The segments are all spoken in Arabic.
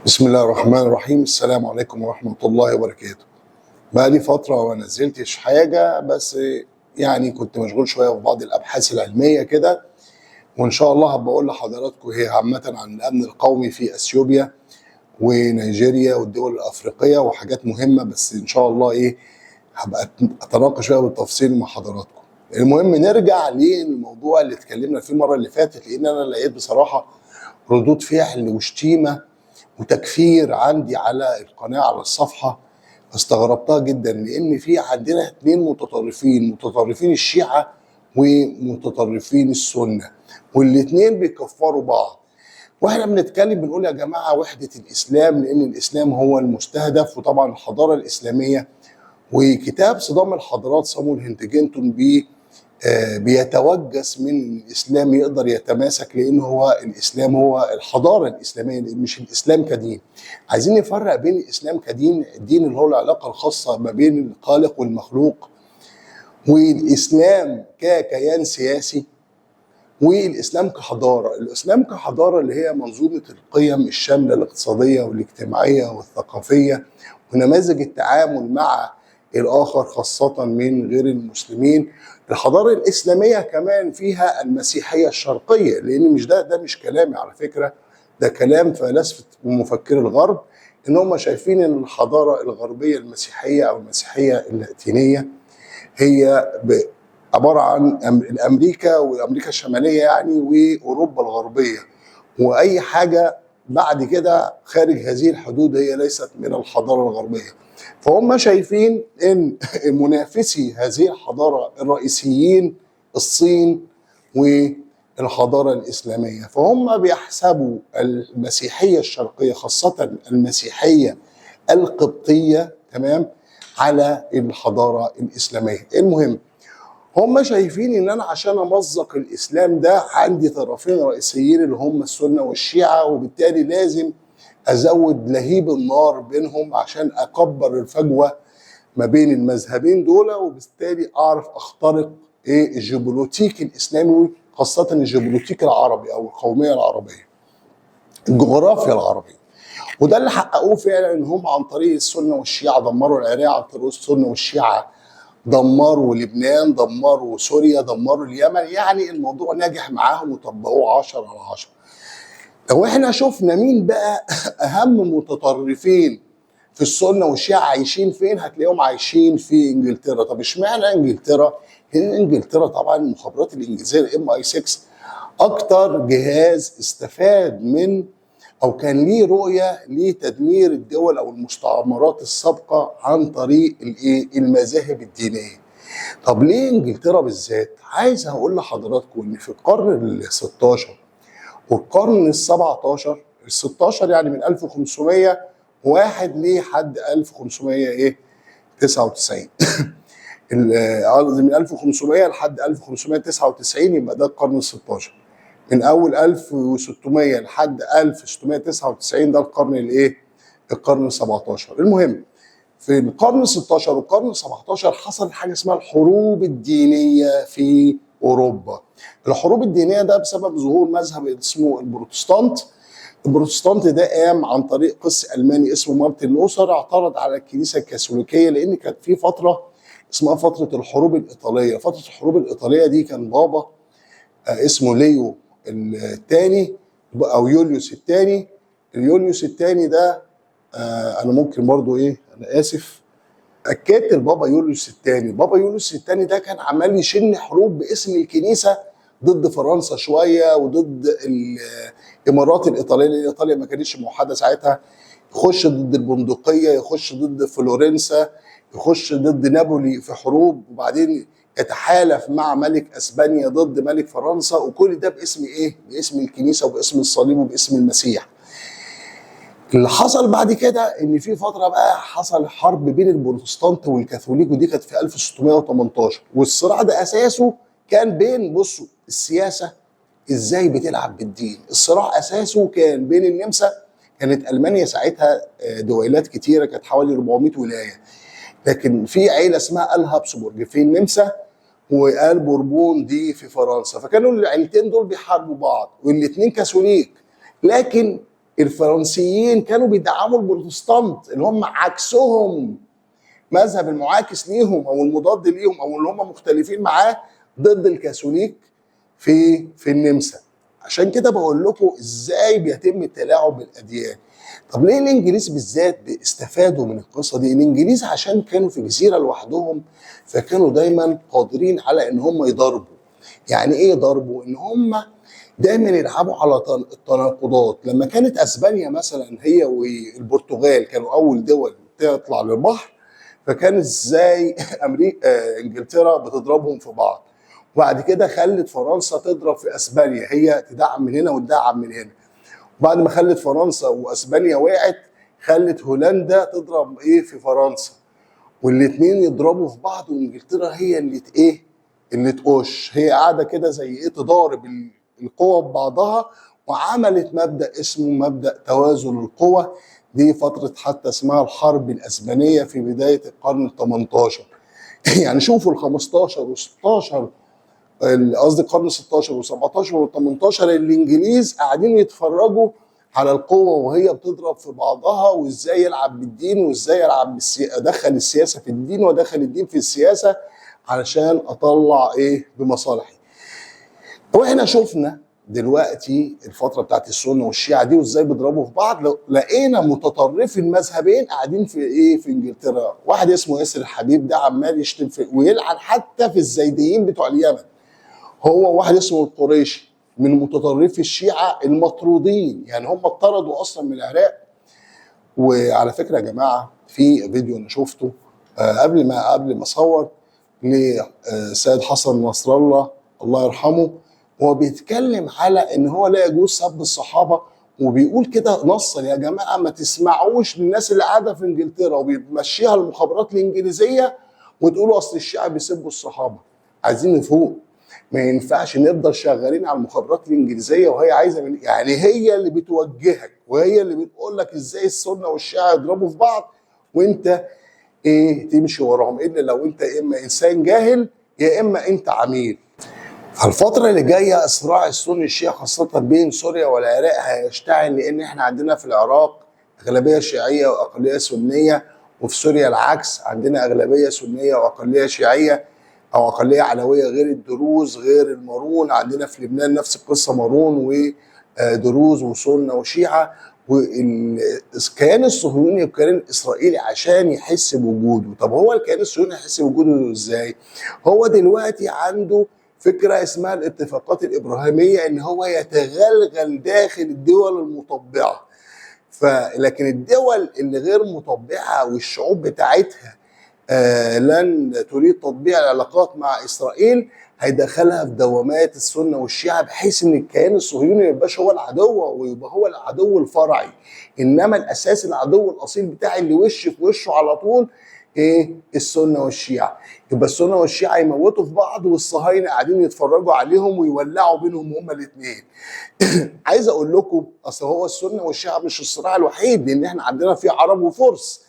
بسم الله الرحمن الرحيم. السلام عليكم ورحمة الله وبركاته. بقى لي فترة ما نزلتش حاجة، بس يعني كنت مشغول شوية في بعض الأبحاث العلمية كده، وإن شاء الله هبقى أقول لحضراتكم هي عامة عن الأمن القومي في أثيوبيا ونيجيريا والدول الأفريقية وحاجات مهمة، بس إن شاء الله هبقى أتناقش فيها بالتفصيل مع حضراتكم. المهم نرجع للموضوع اللي اتكلمنا فيه المرة اللي فاتت، لأن أنا لقيت بصراحة ردود فعل وشتيمة وتكفير عندي على القناة على الصفحة. استغربتها جدا، لأن في عندنا اتنين متطرفين الشيعة ومتطرفين السنة، والاتنين بيكفروا بعض. واحنا بنتكلم بنقول يا جماعة وحدة الإسلام، لأن الإسلام هو المستهدف، وطبعا الحضارة الإسلامية وكتاب صدام الحضارات صامويل هنتجنتون بيتوجس من الاسلام يقدر يتماسك، لان هو الاسلام هو الحضاره الاسلاميه، مش الاسلام كدين. عايزين نفرق بين الاسلام كدين، الدين اللي هو العلاقه الخاصه ما بين الخالق والمخلوق، والاسلام ككيان سياسي، والاسلام كحضاره. الاسلام كحضاره اللي هي منظومه القيم الشامله الاقتصاديه والاجتماعيه والثقافيه ونماذج التعامل مع الاخر خاصه من غير المسلمين. الحضاره الاسلاميه كمان فيها المسيحيه الشرقيه، لان مش ده مش كلامي على فكره، ده كلام فلاسفه ومفكري الغرب، ان هم شايفين ان الحضاره الغربيه المسيحيه او المسيحيه اللاتينيه هي عباره عن امريكا وامريكا الشماليه يعني، واوروبا الغربيه، واي حاجه بعد كده خارج هذه الحدود هي ليست من الحضاره الغربيه. فهم شايفين ان منافسي هذه الحضاره الرئيسيين الصين والحضاره الاسلاميه، فهم بيحسبوا المسيحيه الشرقيه خاصه المسيحيه القبطيه تمام على الحضاره الاسلاميه. المهم هم شايفين ان انا عشان امزق الاسلام ده عندي طرفين رئيسيين اللي هم السنه والشيعه، وبالتالي لازم ازود لهيب النار بينهم عشان اكبر الفجوه ما بين المذهبين دول، وبالتالي اعرف اخترق الجيوبوليتيك الاسلامي، خاصه الجيوبوليتيك العربي او القوميه العربيه، الجغرافيا العربيه. وده اللي حققوه فعلا، ان هم عن طريق السنه والشيعه دمروا العراق، عن طريق السنه والشيعه دمروا لبنان، دمروا سوريا، دمروا اليمن. يعني الموضوع ناجح معاهم وطبقوه 10 على 10. لو احنا شفنا مين بقى اهم متطرفين في السنه والشيعه عايشين فين، هتلاقيهم عايشين في انجلترا. طب اشمعنى انجلترا؟ لان انجلترا طبعا المخابرات الانجليزيه الام اي 6 اكتر جهاز استفاد من او كان ليه رؤيه لتدمير الدول او المستعمرات السابقه عن طريق المذاهب الدينيه. طب ليه انجلترا بالذات؟ عايز هقول لحضراتكم ان في القرن ال 16 والقرن ال 17، ال 16 يعني من 1501 لحد 1599 من 1500 لحد 1599 يبقى ده القرن ال 16. من اول 1600 لحد 1699 ده القرن القرن ال 17. المهم في القرن ال 16 والقرن ال 17 حصل حاجه اسمها الحروب الدينيه في اوروبا. الحروب الدينيه ده بسبب ظهور مذهب اسمه البروتستانت. البروتستانت ده قام عن طريق قس الماني اسمه مارتن لوثر، اعترض على الكنيسه الكاثوليكيه، لان كانت في فتره اسمها فتره الحروب الايطاليه. فتره الحروب الايطاليه دي كان بابا اسمه ليو الثاني او يوليوس الثاني. اليوليوس الثاني ده انا ممكن برضو انا اسف، اكدت البابا يوليوس الثاني. بابا يوليوس الثاني ده كان عمال يشن حروب باسم الكنيسه ضد فرنسا شويه وضد الامارات الايطاليه، لان ايطاليا ما كانتش موحده ساعتها. يخش ضد البندقيه، يخش ضد فلورنسا، يخش ضد نابولي في حروب، وبعدين يتحالف مع ملك اسبانيا ضد ملك فرنسا، وكل ده باسم باسم الكنيسه وباسم الصليب وباسم المسيح. اللي حصل بعد كده ان في فتره بقى حصل حرب بين البروتستانت والكاثوليك، ودي كانت في 1618، والصراع ده اساسه كان بين بصوا السياسه ازاي بتلعب بالدين. الصراع اساسه كان بين النمسا، كانت المانيا ساعتها دويلات كتيره، كانت حوالي 400 ولايه، لكن في عيله اسمها الهابسبورج في النمسا وآل بوربون دي في فرنسا، فكانوا العيلتين دول بيحاربوا بعض، والاثنين كاثوليك. لكن الفرنسيين كانوا بيدعموا البروتستانت اللي هم عكسهم، مذهب المعاكس ليهم او المضاد ليهم او اللي هم مختلفين معاه، ضد الكاثوليك في النمسا. عشان كده بقول لكم ازاي بيتم التلاعب بالاديان. طب ليه الانجليز بالذات استفادوا من القصه دي؟ الانجليز عشان كانوا في جزيره لوحدهم، فكانوا دايما قادرين على ان هم يضربوا. يعني ايه يضربوا؟ ان هم دايما يلعبوا على التناقضات. لما كانت اسبانيا مثلا هي والبرتغال كانوا اول دول تطلع للبحر، فكان ازاي امريكا انجلترا بتضربهم في بعض، وبعد كده خلت فرنسا تضرب في اسبانيا، هي تدعم من هنا وتدعم من هنا. بعد ما خلت فرنسا واسبانيا وقعت، خلت هولندا تضرب في فرنسا، والاثنين يضربوا في بعض، وانجلترا هي اللي اللي تقش. هي قاعده كده زي تضارب القوى ببعضها، وعملت مبدا اسمه مبدا توازن القوى. دي فتره حتى اسمها الحرب الاسبانيه في بدايه القرن ال 18. يعني شوفوا ال 15 و 16، قصدي القرن 16 و17 و18، الانجليز قاعدين يتفرجوا على القوه وهي بتضرب في بعضها، وازاي يلعب بالدين، وازاي يلعب ادخل السياسه في الدين وادخل الدين في السياسه علشان اطلع بمصالحي. واحنا شفنا دلوقتي الفتره بتاعت السنه والشيعه دي وازاي بيضربوا في بعض. لقينا متطرفي المذهبين قاعدين في انجلترا. واحد اسمه ياسر الحبيب ده عمال يشتم ويلعن حتى في الزيديين بتوع اليمن. هو واحد اسمه القريشي من متطرفي الشيعه المطرودين، يعني هم اتطردوا اصلا من العراق. وعلى فكره يا جماعه، في فيديو انا شفته قبل ما اصور لسيد حسن نصر الله الله يرحمه، هو بيتكلم على ان هو لا يجوز سب الصحابه، وبيقول كده نصا: يا جماعه ما تسمعوش للناس اللي قاعده في انجلترا وبيمشيها المخابرات الانجليزيه وتقولوا اصل الشيعه بيسبوا الصحابه. عايزين نفوق، ما ينفعش نفضل شغالين على المخابرات الانجليزيه وهي عايزه يعني هي اللي بتوجهك وهي اللي بتقول لك ازاي السنه والشيعه يضربوا في بعض، وانت تمشي وراهم، الا لو انت يا اما انسان جاهل يا اما انت عميل. فالفتره اللي جايه الصراع السني الشيعي خاصه بين سوريا والعراق هيشتعل، لان احنا عندنا في العراق اغلبيه شيعيه واقليه سنيه، وفي سوريا العكس، عندنا اغلبيه سنيه واقليه شيعيه او اقليه علويه غير الدروز غير المارون. عندنا في لبنان نفس القصه، مارون ودروز وسنه وشيعه. والكيان الصهيوني والكيان الاسرائيلي عشان يحس بوجوده. طب هو الكيان الصهيوني يحس بوجوده ازاي؟ هو دلوقتي عنده فكره اسمها الاتفاقات الابراهيميه، ان هو يتغلغل داخل الدول المطبعه. لكن الدول اللي غير مطبعه والشعوب بتاعتها لن تريد تطبيع العلاقات مع اسرائيل، هيدخلها في دوامات السنه والشيعه، بحيث ان الكيان الصهيوني ما يبقاش هو العدو ويبقى هو العدو الفرعي، انما الاساس العدو الاصيل بتاعي اللي وش في وشه على طول السنه والشيعه. يبقى السنه والشيعه يموتوا في بعض، والصهاينه قاعدين يتفرجوا عليهم ويولعوا بينهم هما الاثنين. عايز اقول لكم، اصل هو السنه والشيعه مش الصراع الوحيد، لان احنا عندنا في عرب وفرس.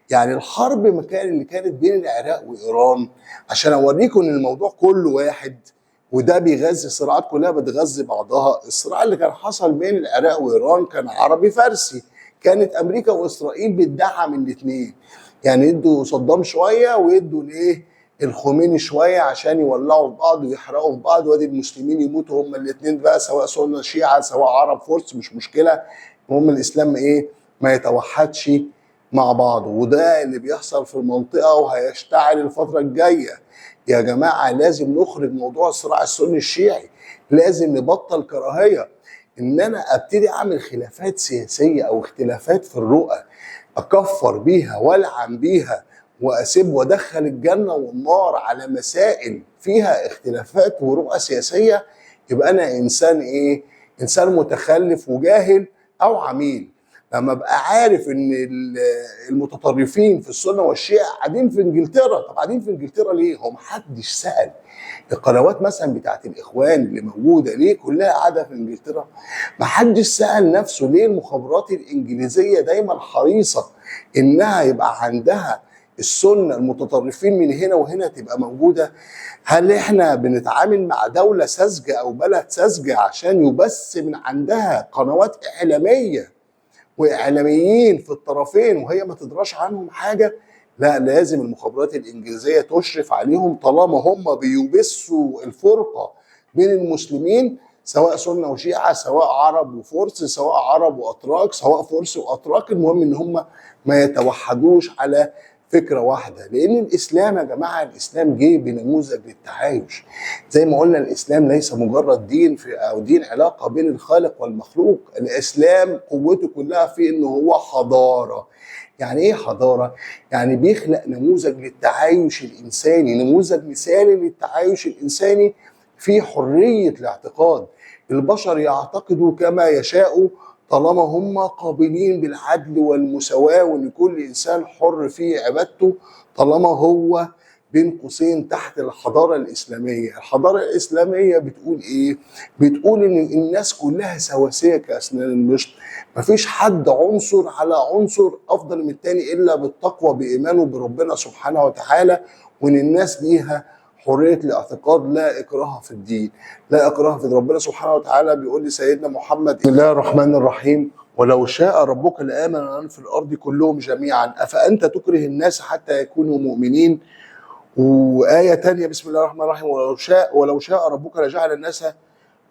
يعني الحرب اللي كانت بين العراق وايران، عشان اوريكم ان الموضوع كله واحد، وده بيغذي الصراعات كلها بتغذي بعضها. الصراع اللي كان حصل بين العراق وايران كان عربي فارسي، كانت امريكا واسرائيل بتدعم الاثنين، يعني يدوا صدام شويه ويدوا الخميني شويه عشان يولعوا في بعض ويحرقوا في بعض، وادي المسلمين يموتوا هم الاثنين بقى، سواء سنه شيعه سواء عرب فرس، مش مشكله، المهم الاسلام ما يتوحدش مع بعض. وده اللي بيحصل في المنطقه وهيشتعل الفتره الجايه. يا جماعه لازم نخرج موضوع الصراع السني الشيعي، لازم نبطل كراهيه ان انا ابتدي اعمل خلافات سياسيه او اختلافات في الرؤى اكفر بيها والعن بيها واسيب وادخل الجنه والنار على مسائل فيها اختلافات ورؤى سياسيه. يبقى انا انسان انسان متخلف وجاهل او عميل. لما ابقى عارف ان المتطرفين في السنه والشيعه قاعدين في انجلترا. طب قاعدين في انجلترا ليه؟ هو محدش سال. القنوات مثلا بتاعت الاخوان اللي موجوده ليه كلها قاعده في انجلترا؟ محدش سال نفسه ليه المخابرات الانجليزيه دايما حريصه انها يبقى عندها السنه المتطرفين من هنا وهنا تبقى موجوده؟ هل احنا بنتعامل مع دوله ساذجه او بلد ساذجه عشان يبث من عندها قنوات اعلاميه واعلاميين في الطرفين وهي ما تدراش عنهم حاجه، لا لازم المخابرات الانجليزيه تشرف عليهم طالما هم بيبثوا الفرقه بين المسلمين، سواء سنه وشيعه، سواء عرب وفرس، سواء عرب واتراك، سواء فرس واتراك، المهم ان هم ما يتوحدوش على فكره واحده. لان الاسلام يا جماعه، الاسلام جه بنموذج للتعايش. زي ما قلنا الاسلام ليس مجرد دين او دين علاقه بين الخالق والمخلوق، الاسلام قوته كلها في انه هو حضاره. يعني ايه حضاره؟ يعني بيخلق نموذج للتعايش الانساني، نموذج مثالي للتعايش الانساني في حريه الاعتقاد. البشر يعتقدوا كما يشاءوا طالما هم قابلين بالعدل والمساواة، وان كل انسان حر في عبادته طالما هو بين قوسين تحت الحضارة الإسلامية. الحضارة الإسلامية بتقول إيه؟ بتقول إن الناس كلها سواسية كأسنان المشط، مفيش حد عنصر على عنصر أفضل من التاني إلا بالتقوى بإيمانه بربنا سبحانه وتعالى، وإن الناس ليها حرية الاعتقاد، لا إكراه في الدين، لا إكراه في الدين. ربنا سبحانه وتعالى بيقول لسيدنا محمد: بسم الله الرحمن الرحيم، ولو شاء ربك لآمن من في الأرض كلهم جميعا أفأنت تكره الناس حتى يكونوا مؤمنين. وآية تانية بسم الله الرحمن الرحيم: ولو شاء ربك لجعل الناس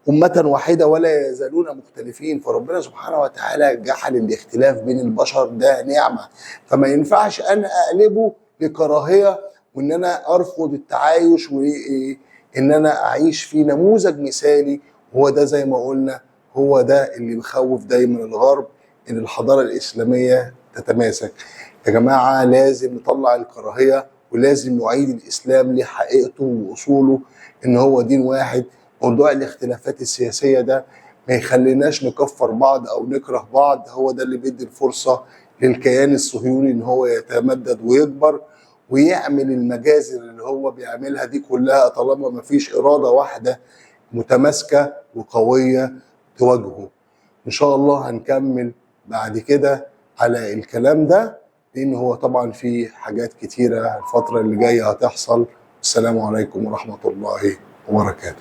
أمة واحدة ولا يزالون مختلفين. فربنا سبحانه وتعالى جعل الاختلاف بين البشر ده نعمة، فما ينفعش أنا أقلبه لكراهية وإن أنا أرفض التعايش وإن أنا أعيش في نموذج مثالي. هو ده زي ما قلنا، هو ده اللي بيخوف دايما الغرب، إن الحضارة الإسلامية تتماسك. يا جماعة لازم نطلع الكراهية، ولازم نعيد الإسلام لحقيقته وأصوله، إن هو دين واحد. موضوع الاختلافات السياسية ده ما يخليناش نكفر بعض أو نكره بعض، هو ده اللي بيدي الفرصة للكيان الصهيوني إن هو يتمدد ويكبر ويعمل المجازر اللي هو بيعملها دي كلها، طالما ما فيش إرادة واحدة متماسكة وقوية تواجهه. إن شاء الله هنكمل بعد كده على الكلام ده، لأن هو طبعا في حاجات كتيرة الفترة اللي جاية هتحصل. السلام عليكم ورحمة الله وبركاته.